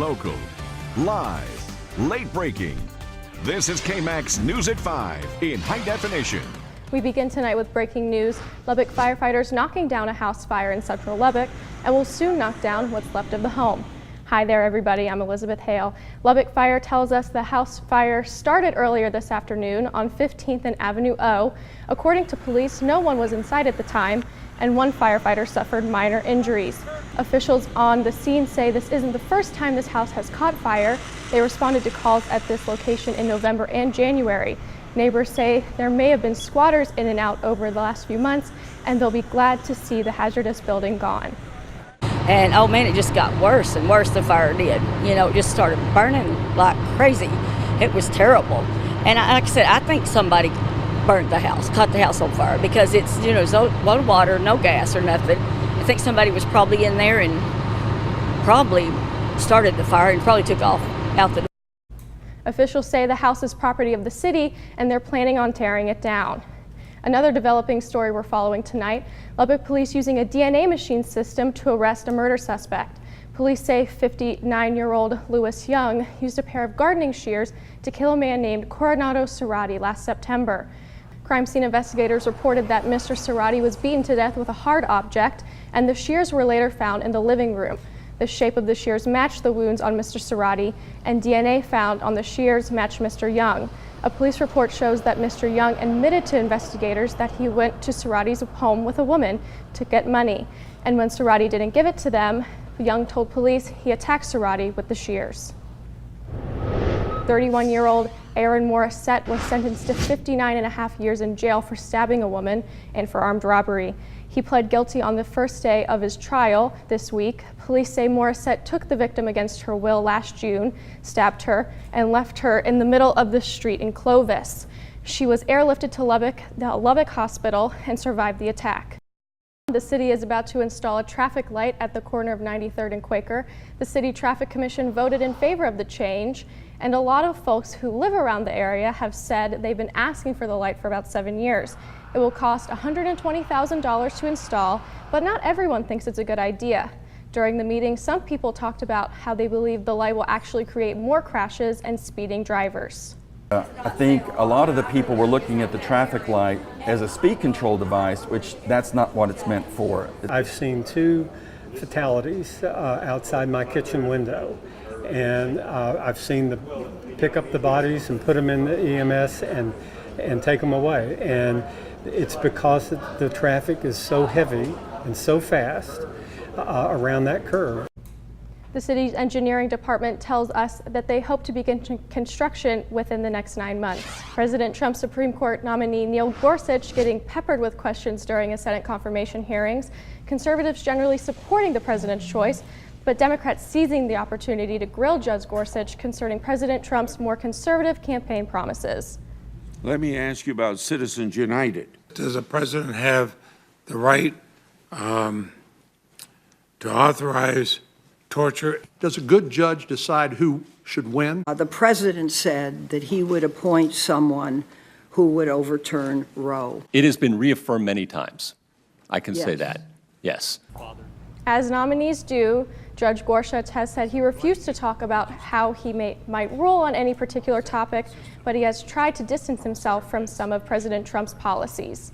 Local, live, late breaking. This is KMAX News at 5 in high definition. We begin tonight with breaking news. Lubbock firefighters knocking down a house fire in central Lubbock and will soon knock down what's left of the home. Hi there, everybody. I'm Elizabeth Hale. Lubbock Fire tells us the house fire started earlier this afternoon on 15th and Avenue O. According to police, no one was inside at the time, and one firefighter suffered minor injuries. Officials on the scene say this isn't the first time this house has caught fire. They responded to calls at this location in November and January. Neighbors say there may have been squatters in and out over the last few months, and they'll be glad to see the hazardous building gone. And oh man, it just got worse and worse, the fire did. You know, it just started burning like crazy. It was terrible. And like I said, I think somebody burnt the house, caught the house on fire, because it's, you know, no water, no gas or nothing. I think somebody was probably in there and probably started the fire and probably took off out the door. Officials say the house is property of the city and they're planning on tearing it down. Another developing story we're following tonight, Lubbock police using a DNA machine system to arrest a murder suspect. Police say 59-year-old Louis Young used a pair of gardening shears to kill a man named Coronado Cerati last September. Crime scene investigators reported that Mr. Cerati was beaten to death with a hard object, and the shears were later found in the living room. The shape of the shears matched the wounds on Mr. Cerati, and DNA found on the shears matched Mr. Young. A police report shows that Mr. Young admitted to investigators that he went to Cerati's home with a woman to get money, and when Cerati didn't give it to them, Young told police he attacked Cerati with the shears. 31-year-old Aaron Morissette was sentenced to 59.5 years in jail for stabbing a woman and for armed robbery. He pled guilty on the first day of his trial this week. Police say Morissette took the victim against her will last June, stabbed her, and left her in the middle of the street in Clovis. She was airlifted to the Lubbock Hospital and survived the attack. The city is about to install a traffic light at the corner of 93rd and Quaker. The City Traffic Commission voted in favor of the change, and a lot of folks who live around the area have said they've been asking for the light for about 7 years. It will cost $120,000 to install, but not everyone thinks it's a good idea. During the meeting, some people talked about how they believe the light will actually create more crashes and speeding drivers. I think a lot of the people were looking at the traffic light as a speed control device, which that's not what it's meant for. I've seen 2 fatalities outside my kitchen window, and I've seen them pick up the bodies and put them in the EMS and take them away. And it's because the traffic is so heavy and so fast around that curve. The city's engineering department tells us that they hope to begin construction within the next 9 months. President Trump's Supreme Court nominee Neil Gorsuch getting peppered with questions during his Senate confirmation hearings. Conservatives generally supporting the president's choice, but Democrats seizing the opportunity to grill Judge Gorsuch concerning President Trump's more conservative campaign promises. Let me ask you about Citizens United. Does the president have the right to authorize torture? Does a good judge decide who should win? The president said that he would appoint someone who would overturn Roe. It has been reaffirmed many times. I can say Yes. that, yes. As nominees do, Judge Gorsuch has said he refused to talk about how he might rule on any particular topic, but he has tried to distance himself from some of President Trump's policies.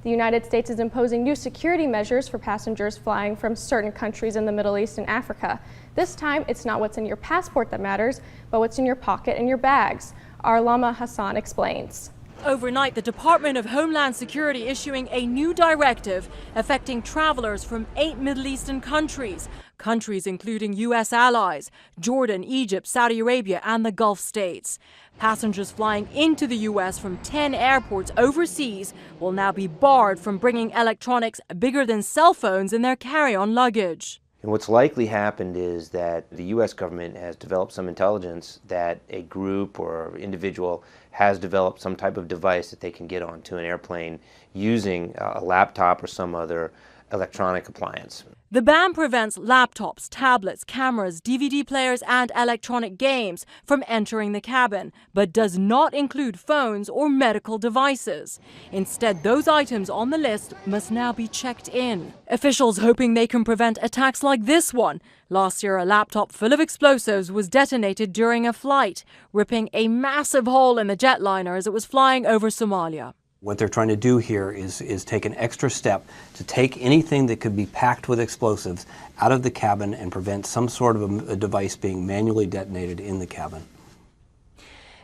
The United States is imposing new security measures for passengers flying from certain countries in the Middle East and Africa. This time, it's not what's in your passport that matters, but what's in your pocket and your bags. Our Lama Hassan explains. Overnight, the Department of Homeland Security issuing a new directive affecting travelers from 8 Middle Eastern countries. Countries including U.S. allies, Jordan, Egypt, Saudi Arabia, and the Gulf states. Passengers flying into the U.S. from 10 airports overseas will now be barred from bringing electronics bigger than cell phones in their carry-on luggage. And what's likely happened is that the U.S. government has developed some intelligence that a group or individual has developed some type of device that they can get onto an airplane using a laptop or some other electronic appliance. The ban prevents laptops, tablets, cameras, DVD players, and electronic games from entering the cabin, but does not include phones or medical devices. Instead, those items on the list must now be checked in. Officials hoping they can prevent attacks like this one. Last year, a laptop full of explosives was detonated during a flight, ripping a massive hole in the jetliner as it was flying over Somalia. What they're trying to do here is take an extra step to take anything that could be packed with explosives out of the cabin and prevent some sort of a device being manually detonated in the cabin.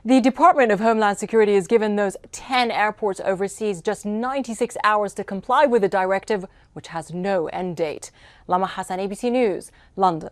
The Department of Homeland Security has given those 10 airports overseas just 96 hours to comply with the directive, which has no end date. Lama Hassan, ABC News, London.